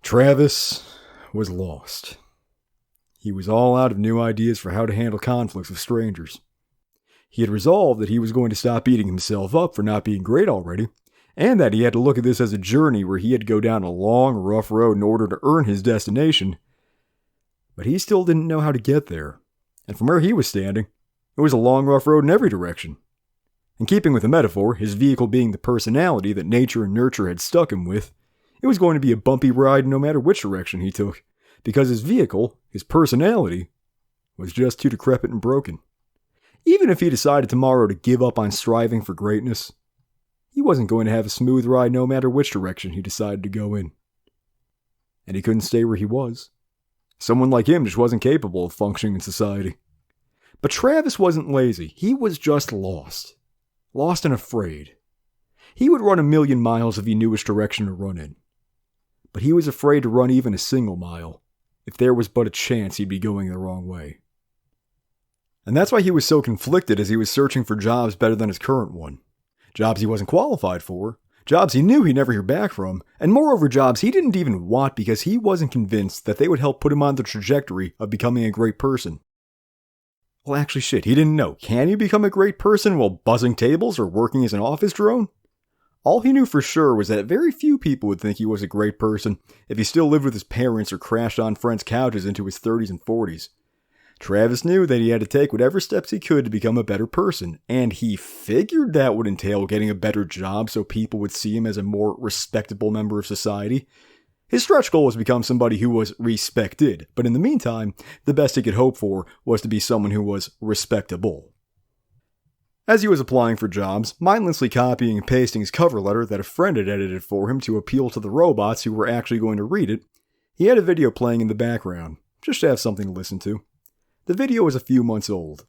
Travis was lost. He was all out of new ideas for how to handle conflicts with strangers. He had resolved that he was going to stop beating himself up for not being great already, and that he had to look at this as a journey where he had to go down a long, rough road in order to earn his destination. But he still didn't know how to get there, and from where he was standing, it was a long, rough road in every direction. In keeping with the metaphor, his vehicle being the personality that nature and nurture had stuck him with, it was going to be a bumpy ride no matter which direction he took, because his vehicle, his personality, was just too decrepit and broken. Even if he decided tomorrow to give up on striving for greatness, he wasn't going to have a smooth ride no matter which direction he decided to go in. And he couldn't stay where he was. Someone like him just wasn't capable of functioning in society. But Travis wasn't lazy. He was just lost. Lost and afraid. He would run 1,000,000 miles if he knew which direction to run in. But he was afraid to run even a single mile, if there was but a chance he'd be going the wrong way. And that's why he was so conflicted as he was searching for jobs better than his current one. Jobs he wasn't qualified for, jobs he knew he'd never hear back from, and moreover jobs he didn't even want because he wasn't convinced that they would help put him on the trajectory of becoming a great person. Well, actually shit, he didn't know. Can you become a great person while buzzing tables or working as an office drone? All he knew for sure was that very few people would think he was a great person if he still lived with his parents or crashed on friends' couches into his 30s and 40s. Travis knew that he had to take whatever steps he could to become a better person, and he figured that would entail getting a better job so people would see him as a more respectable member of society. His stretch goal was to become somebody who was respected, but in the meantime, the best he could hope for was to be someone who was respectable. As he was applying for jobs, mindlessly copying and pasting his cover letter that a friend had edited for him to appeal to the robots who were actually going to read it, he had a video playing in the background, just to have something to listen to. The video was a few months old.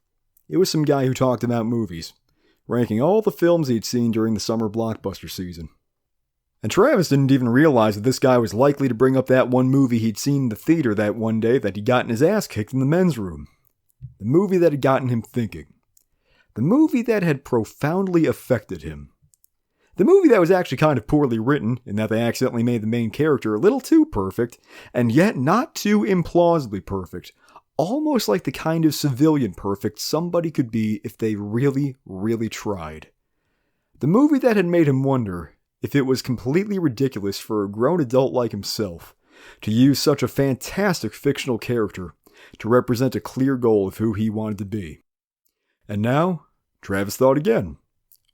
It was some guy who talked about movies, ranking all the films he'd seen during the summer blockbuster season. And Travis didn't even realize that this guy was likely to bring up that one movie he'd seen in the theater that one day that he'd gotten his ass kicked in the men's room. The movie that had gotten him thinking. The movie that had profoundly affected him. The movie that was actually kind of poorly written, in that they accidentally made the main character a little too perfect, and yet not too implausibly perfect. Almost like the kind of civilian perfect somebody could be if they really, really tried. The movie that had made him wonder if it was completely ridiculous for a grown adult like himself to use such a fantastic fictional character to represent a clear goal of who he wanted to be. And now, Travis thought again.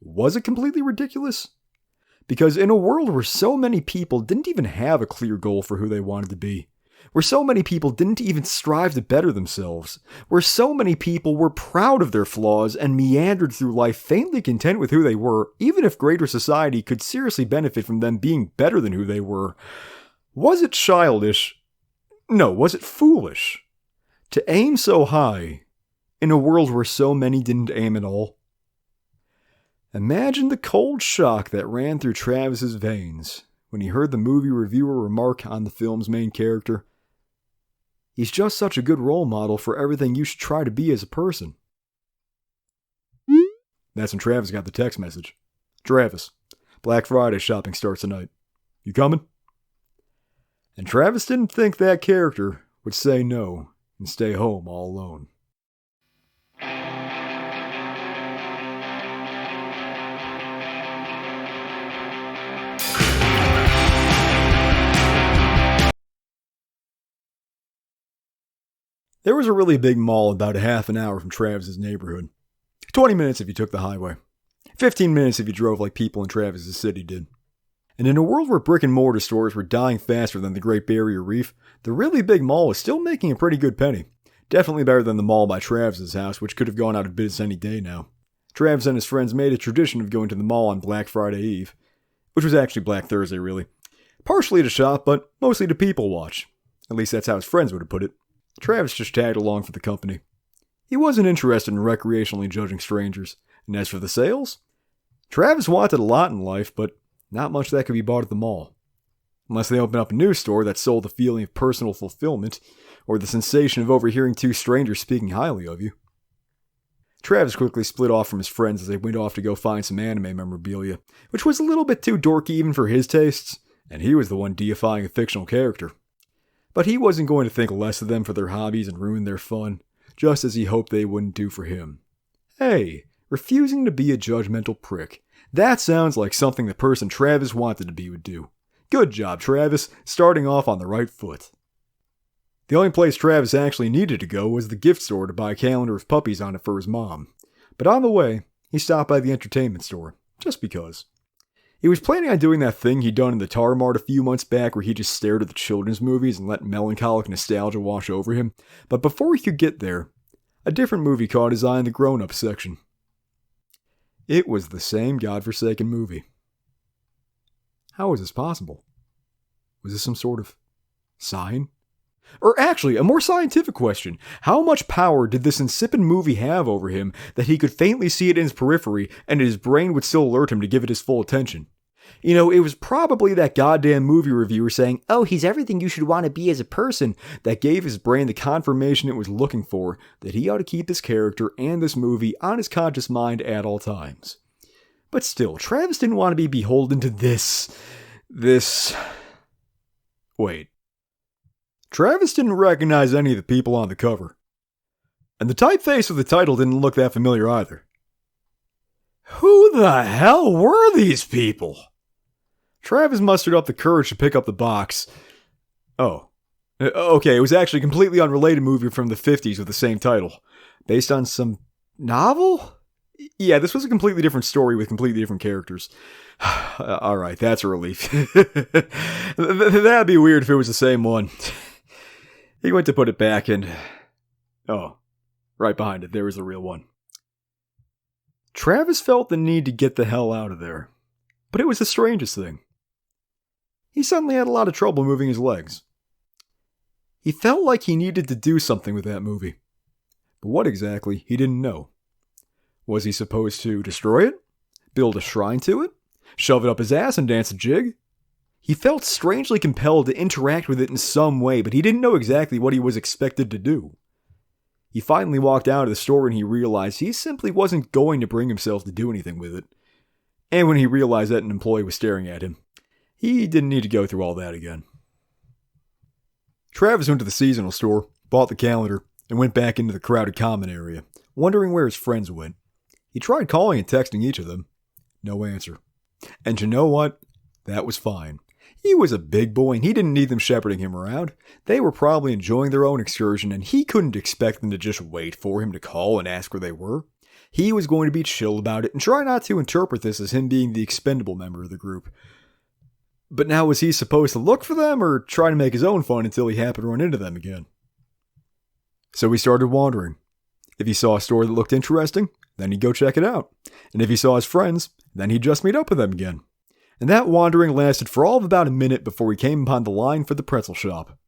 Was it completely ridiculous? Because in a world where so many people didn't even have a clear goal for who they wanted to be, where so many people didn't even strive to better themselves, where so many people were proud of their flaws and meandered through life faintly content with who they were, even if greater society could seriously benefit from them being better than who they were, was it childish? No, was it foolish? To aim so high in a world where so many didn't aim at all? Imagine the cold shock that ran through Travis's veins when he heard the movie reviewer remark on the film's main character. He's just such a good role model for everything you should try to be as a person. That's when Travis got the text message. Travis, Black Friday shopping starts tonight. You coming? And Travis didn't think that character would say no and stay home all alone. There was a really big mall about a half an hour from Travis's neighborhood. 20 minutes if you took the highway. 15 minutes if you drove like people in Travis's city did. And in a world where brick and mortar stores were dying faster than the Great Barrier Reef, the really big mall was still making a pretty good penny. Definitely better than the mall by Travis's house, which could have gone out of business any day now. Travis and his friends made a tradition of going to the mall on Black Friday Eve, which was actually Black Thursday really. Partially to shop, but mostly to people watch. At least that's how his friends would have put it. Travis just tagged along for the company. He wasn't interested in recreationally judging strangers, and as for the sales, Travis wanted a lot in life, but not much that could be bought at the mall. Unless they open up a new store that sold the feeling of personal fulfillment, or the sensation of overhearing two strangers speaking highly of you. Travis quickly split off from his friends as they went off to go find some anime memorabilia, which was a little bit too dorky even for his tastes, and he was the one deifying a fictional character. But he wasn't going to think less of them for their hobbies and ruin their fun, just as he hoped they wouldn't do for him. Hey, refusing to be a judgmental prick. That sounds like something the person Travis wanted to be would do. Good job, Travis, starting off on the right foot. The only place Travis actually needed to go was the gift store to buy a calendar with puppies on it for his mom. But on the way, he stopped by the entertainment store, just because. He was planning on doing that thing he'd done in the Tar Mart a few months back where he just stared at the children's movies and let melancholic nostalgia wash over him. But before he could get there, a different movie caught his eye in the grown-up section. It was the same godforsaken movie. How was this possible? Was this some sort of sign? Or actually, a more scientific question. How much power did this insipid movie have over him that he could faintly see it in his periphery and his brain would still alert him to give it his full attention? You know, it was probably that goddamn movie reviewer saying, "Oh, he's everything you should want to be as a person," that gave his brain the confirmation it was looking for that he ought to keep this character and this movie on his conscious mind at all times. But still, Travis didn't want to be beholden to this... Wait. Travis didn't recognize any of the people on the cover. And the typeface of the title didn't look that familiar either. Who the hell were these people? Travis mustered up the courage to pick up the box. Oh. Okay, it was actually a completely unrelated movie from the 50s with the same title. Based on some novel? Yeah, this was a completely different story with completely different characters. Alright, that's a relief. That'd be weird if it was the same one. He went to put it back and... Oh, right behind it, there was the real one. Travis felt the need to get the hell out of there. But it was the strangest thing. He suddenly had a lot of trouble moving his legs. He felt like he needed to do something with that movie. But what exactly, he didn't know. Was he supposed to destroy it? Build a shrine to it? Shove it up his ass and dance a jig? He felt strangely compelled to interact with it in some way, but he didn't know exactly what he was expected to do. He finally walked out of the store and he realized he simply wasn't going to bring himself to do anything with it. And when he realized that an employee was staring at him, he didn't need to go through all that again. Travis went to the seasonal store, bought the calendar, and went back into the crowded common area, wondering where his friends went. He tried calling and texting each of them. No answer. And you know what? That was fine. He was a big boy and he didn't need them shepherding him around. They were probably enjoying their own excursion and he couldn't expect them to just wait for him to call and ask where they were. He was going to be chill about it and try not to interpret this as him being the expendable member of the group. But now was he supposed to look for them or try to make his own fun until he happened to run into them again? So he started wandering. If he saw a store that looked interesting, then he'd go check it out. And if he saw his friends, then he'd just meet up with them again. And that wandering lasted for all of about a minute before he came upon the line for the pretzel shop.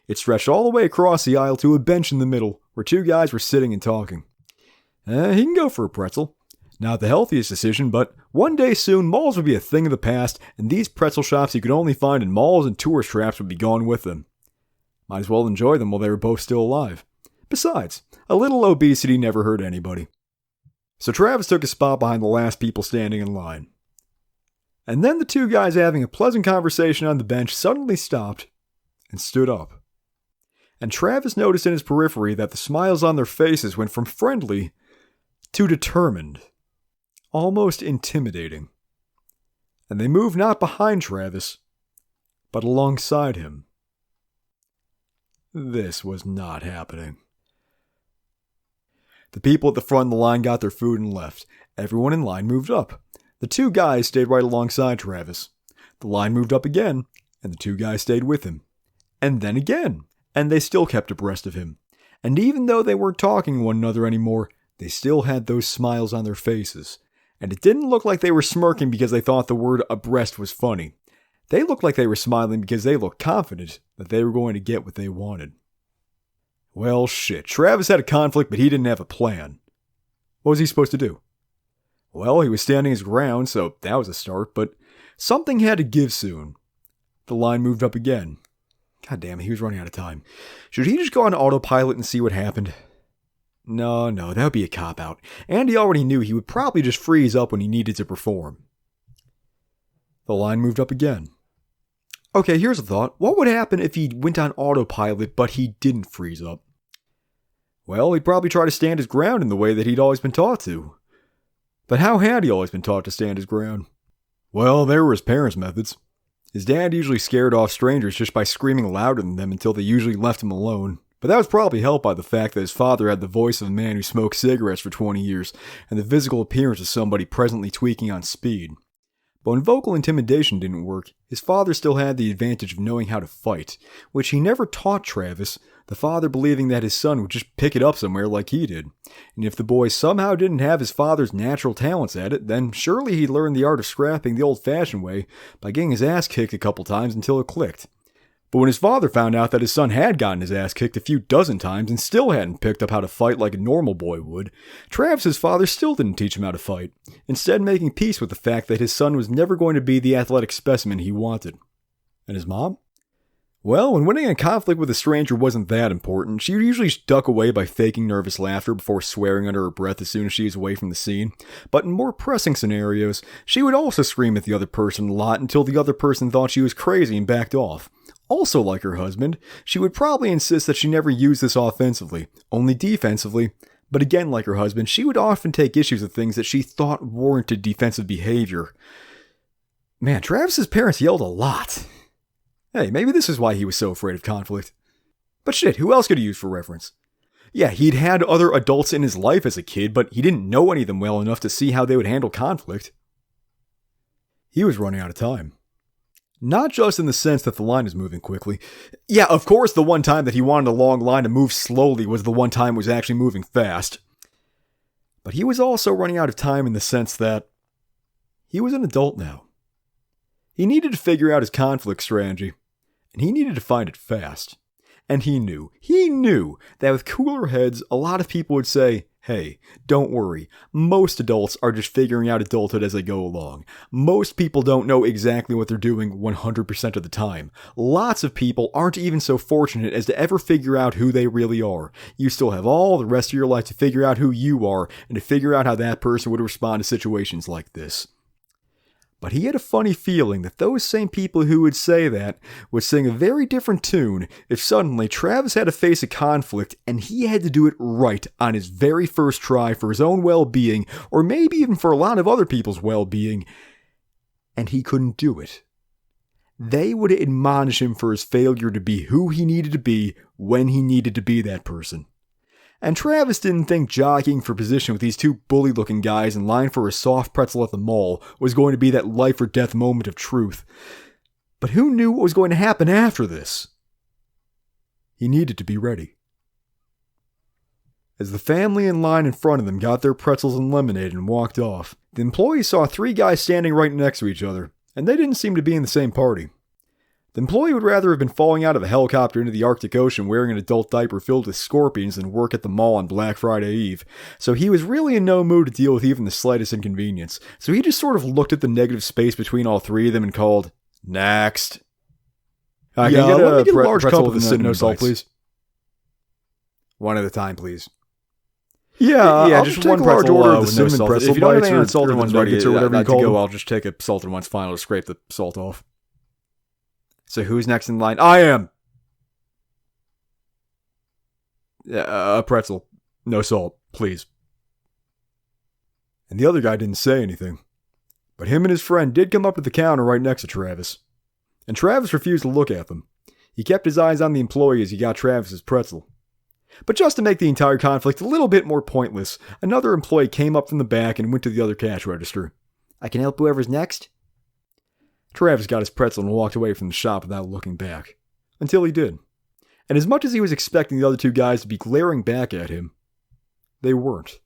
It stretched all the way across the aisle to a bench in the middle, where two guys were sitting and talking. He can go for a pretzel. Not the healthiest decision, but one day soon malls would be a thing of the past, and these pretzel shops you could only find in malls and tourist traps would be gone with them. Might as well enjoy them while they were both still alive. Besides, a little obesity never hurt anybody. So Travis took a spot behind the last people standing in line. And then the two guys having a pleasant conversation on the bench suddenly stopped and stood up. And Travis noticed in his periphery that the smiles on their faces went from friendly to determined, almost intimidating. And they moved not behind Travis, but alongside him. This was not happening. The people at the front of the line got their food and left. Everyone in line moved up. The two guys stayed right alongside Travis. The line moved up again, and the two guys stayed with him. And then again, and they still kept abreast of him. And even though they weren't talking to one another anymore, they still had those smiles on their faces. And it didn't look like they were smirking because they thought the word abreast was funny. They looked like they were smiling because they looked confident that they were going to get what they wanted. Well, shit. Travis had a conflict, but he didn't have a plan. What was he supposed to do? Well, he was standing his ground, so that was a start, but something had to give soon. The line moved up again. God damn it, he was running out of time. Should he just go on autopilot and see what happened? No, that would be a cop-out. And he already knew he would probably just freeze up when he needed to perform. The line moved up again. Okay, here's a thought. What would happen if he went on autopilot, but he didn't freeze up? Well, he'd probably try to stand his ground in the way that he'd always been taught to. But how had he always been taught to stand his ground? Well, there were his parents' methods. His dad usually scared off strangers just by screaming louder than them until they usually left him alone. But that was probably helped by the fact that his father had the voice of a man who smoked cigarettes for 20 years and the physical appearance of somebody presently tweaking on speed. But when vocal intimidation didn't work, his father still had the advantage of knowing how to fight, which he never taught Travis, the father believing that his son would just pick it up somewhere like he did. And if the boy somehow didn't have his father's natural talents at it, then surely he'd learn the art of scrapping the old-fashioned way by getting his ass kicked a couple times until it clicked. But when his father found out that his son had gotten his ass kicked a few dozen times and still hadn't picked up how to fight like a normal boy would, Travis's father still didn't teach him how to fight, instead making peace with the fact that his son was never going to be the athletic specimen he wanted. And his mom? Well, when winning a conflict with a stranger wasn't that important, she would usually duck away by faking nervous laughter before swearing under her breath as soon as she was away from the scene. But in more pressing scenarios, she would also scream at the other person a lot until the other person thought she was crazy and backed off. Also like her husband, she would probably insist that she never use this offensively, only defensively. But again, like her husband, she would often take issues with things that she thought warranted defensive behavior. Man, Travis's parents yelled a lot. Hey, maybe this is why he was so afraid of conflict. But shit, who else could he use for reference? Yeah, he'd had other adults in his life as a kid, but he didn't know any of them well enough to see how they would handle conflict. He was running out of time. Not just in the sense that the line is moving quickly. Yeah, of course the one time that he wanted a long line to move slowly was the one time it was actually moving fast. But he was also running out of time in the sense that he was an adult now. He needed to figure out his conflict strategy, and he needed to find it fast. And he knew that with cooler heads, a lot of people would say, hey, don't worry, most adults are just figuring out adulthood as they go along. Most people don't know exactly what they're doing 100% of the time. Lots of people aren't even so fortunate as to ever figure out who they really are. You still have all the rest of your life to figure out who you are and to figure out how that person would respond to situations like this. But he had a funny feeling that those same people who would say that would sing a very different tune if suddenly Travis had to face a conflict and he had to do it right on his very first try for his own well-being, or maybe even for a lot of other people's well-being, and he couldn't do it. They would admonish him for his failure to be who he needed to be when he needed to be that person. And Travis didn't think jockeying for position with these two bully-looking guys in line for a soft pretzel at the mall was going to be that life-or-death moment of truth. But who knew what was going to happen after this? He needed to be ready. As the family in line in front of them got their pretzels and lemonade and walked off, the employees saw three guys standing right next to each other, and they didn't seem to be in the same party. The employee would rather have been falling out of a helicopter into the Arctic Ocean wearing an adult diaper filled with scorpions than work at the mall on Black Friday Eve, so he was really in no mood to deal with even the slightest inconvenience, so he just sort of looked at the negative space between all three of them and called, "Next." Can you get a large cup of the cinnamon salt, please? One at a time, please. Yeah, just one large order of the cinnamon pretzel. If you don't have any salted ones ready, or whatever you call them, I'll just take a salted ones final to scrape the salt off. So who's next in line? I am! A pretzel. No salt, please. And the other guy didn't say anything. But him and his friend did come up to the counter right next to Travis. And Travis refused to look at them. He kept his eyes on the employee as he got Travis's pretzel. But just to make the entire conflict a little bit more pointless, another employee came up from the back and went to the other cash register. I can help whoever's next? Travis got his pretzel and walked away from the shop without looking back. Until he did. And as much as he was expecting the other two guys to be glaring back at him, they weren't.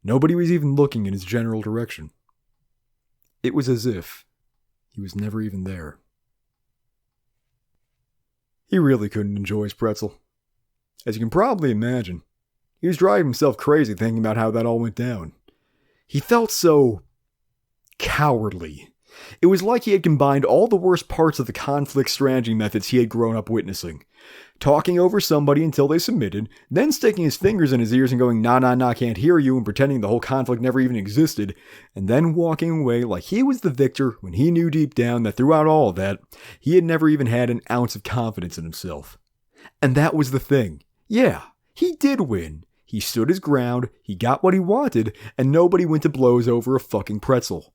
Nobody was even looking in his general direction. It was as if he was never even there. He really couldn't enjoy his pretzel. As you can probably imagine, he was driving himself crazy thinking about how that all went down. He felt so cowardly. It was like he had combined all the worst parts of the conflict strategy methods he had grown up witnessing. talking over somebody until they submitted, then sticking his fingers in his ears and going, nah, nah, nah, can't hear you, and pretending the whole conflict never even existed, and then walking away like he was the victor when he knew deep down that throughout all of that, he had never even had an ounce of confidence in himself. And that was the thing. Yeah, he did win. He stood his ground, he got what he wanted, and nobody went to blows over a fucking pretzel.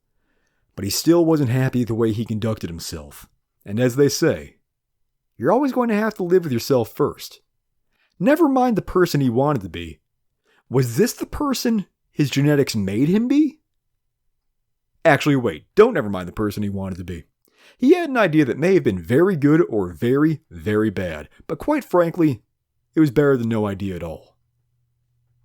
But he still wasn't happy the way he conducted himself. And as they say, you're always going to have to live with yourself first. Never mind the person he wanted to be. Was this the person his genetics made him be? Actually, wait, don't never mind the person he wanted to be. He had an idea that may have been very good or very, very bad, but quite frankly, it was better than no idea at all.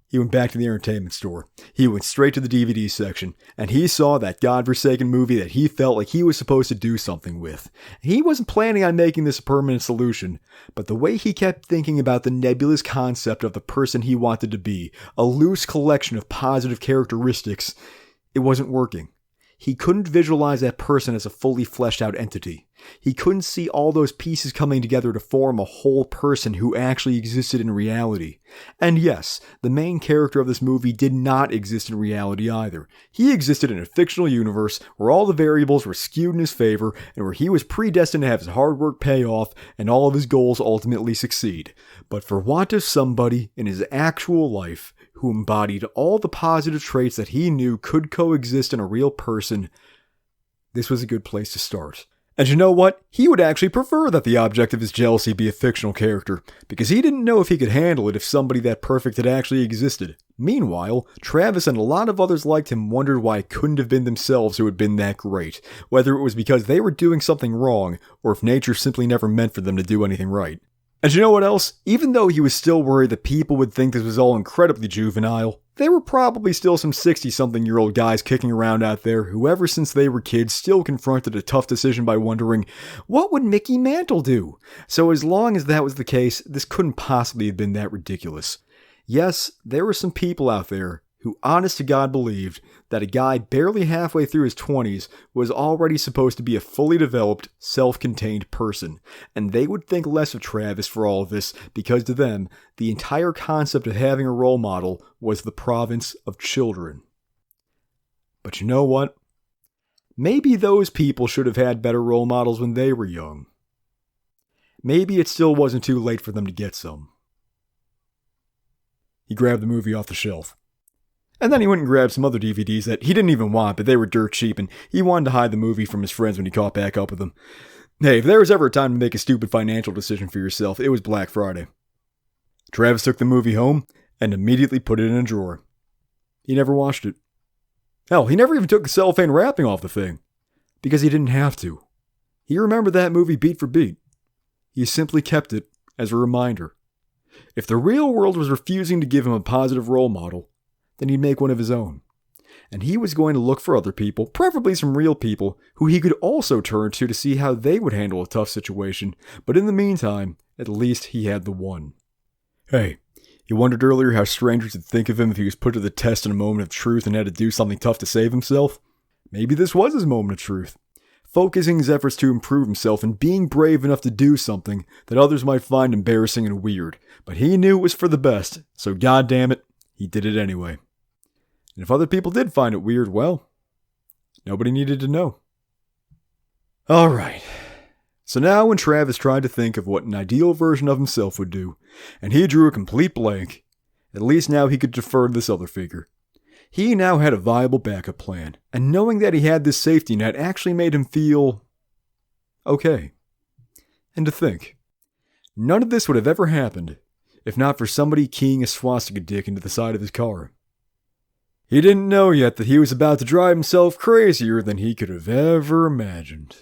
He went back to the entertainment store. He went straight to the DVD section, and he saw that godforsaken movie that he felt like he was supposed to do something with. He wasn't planning on making this a permanent solution, but the way he kept thinking about the nebulous concept of the person he wanted to be, a loose collection of positive characteristics, it wasn't working. He couldn't visualize that person as a fully fleshed out entity. He couldn't see all those pieces coming together to form a whole person who actually existed in reality. And yes, the main character of this movie did not exist in reality either. He existed in a fictional universe where all the variables were skewed in his favor and where he was predestined to have his hard work pay off and all of his goals ultimately succeed. But for want of somebody in his actual life who embodied all the positive traits that he knew could coexist in a real person, this was a good place to start. And you know what? He would actually prefer that the object of his jealousy be a fictional character, because he didn't know if he could handle it if somebody that perfect had actually existed. Meanwhile, Travis and a lot of others like him wondered why it couldn't have been themselves who had been that great, whether it was because they were doing something wrong, or if nature simply never meant for them to do anything right. And you know what else? Even though he was still worried that people would think this was all incredibly juvenile, there were probably still some 60-something-year-old guys kicking around out there who ever since they were kids still confronted a tough decision by wondering, what would Mickey Mantle do? So as long as that was the case, this couldn't possibly have been that ridiculous. Yes, there were some people out there who honest to God believed that a guy barely halfway through his 20s was already supposed to be a fully developed, self-contained person, and they would think less of Travis for all of this because to them, the entire concept of having a role model was the province of children. But you know what? Maybe those people should have had better role models when they were young. Maybe it still wasn't too late for them to get some. He grabbed the movie off the shelf. And then he went and grabbed some other DVDs that he didn't even want, but they were dirt cheap, and he wanted to hide the movie from his friends when he caught back up with them. Hey, if there was ever a time to make a stupid financial decision for yourself, it was Black Friday. Travis took the movie home and immediately put it in a drawer. He never watched it. Hell, he never even took the cellophane wrapping off the thing. Because he didn't have to. He remembered that movie beat for beat. He simply kept it as a reminder. If the real world was refusing to give him a positive role model, then he'd make one of his own. And he was going to look for other people, preferably some real people, who he could also turn to see how they would handle a tough situation, but in the meantime, at least he had the one. Hey, he wondered earlier how strangers would think of him if he was put to the test in a moment of truth and had to do something tough to save himself. Maybe this was his moment of truth. Focusing his efforts to improve himself and being brave enough to do something that others might find embarrassing and weird. But he knew it was for the best, so goddammit, he did it anyway. And if other people did find it weird, well, nobody needed to know. Alright, so now when Travis tried to think of what an ideal version of himself would do, and he drew a complete blank, at least now he could defer to this other figure. He now had a viable backup plan, and knowing that he had this safety net actually made him feel okay. And to think, none of this would have ever happened if not for somebody keying a swastika dick into the side of his car. He didn't know yet that he was about to drive himself crazier than he could have ever imagined.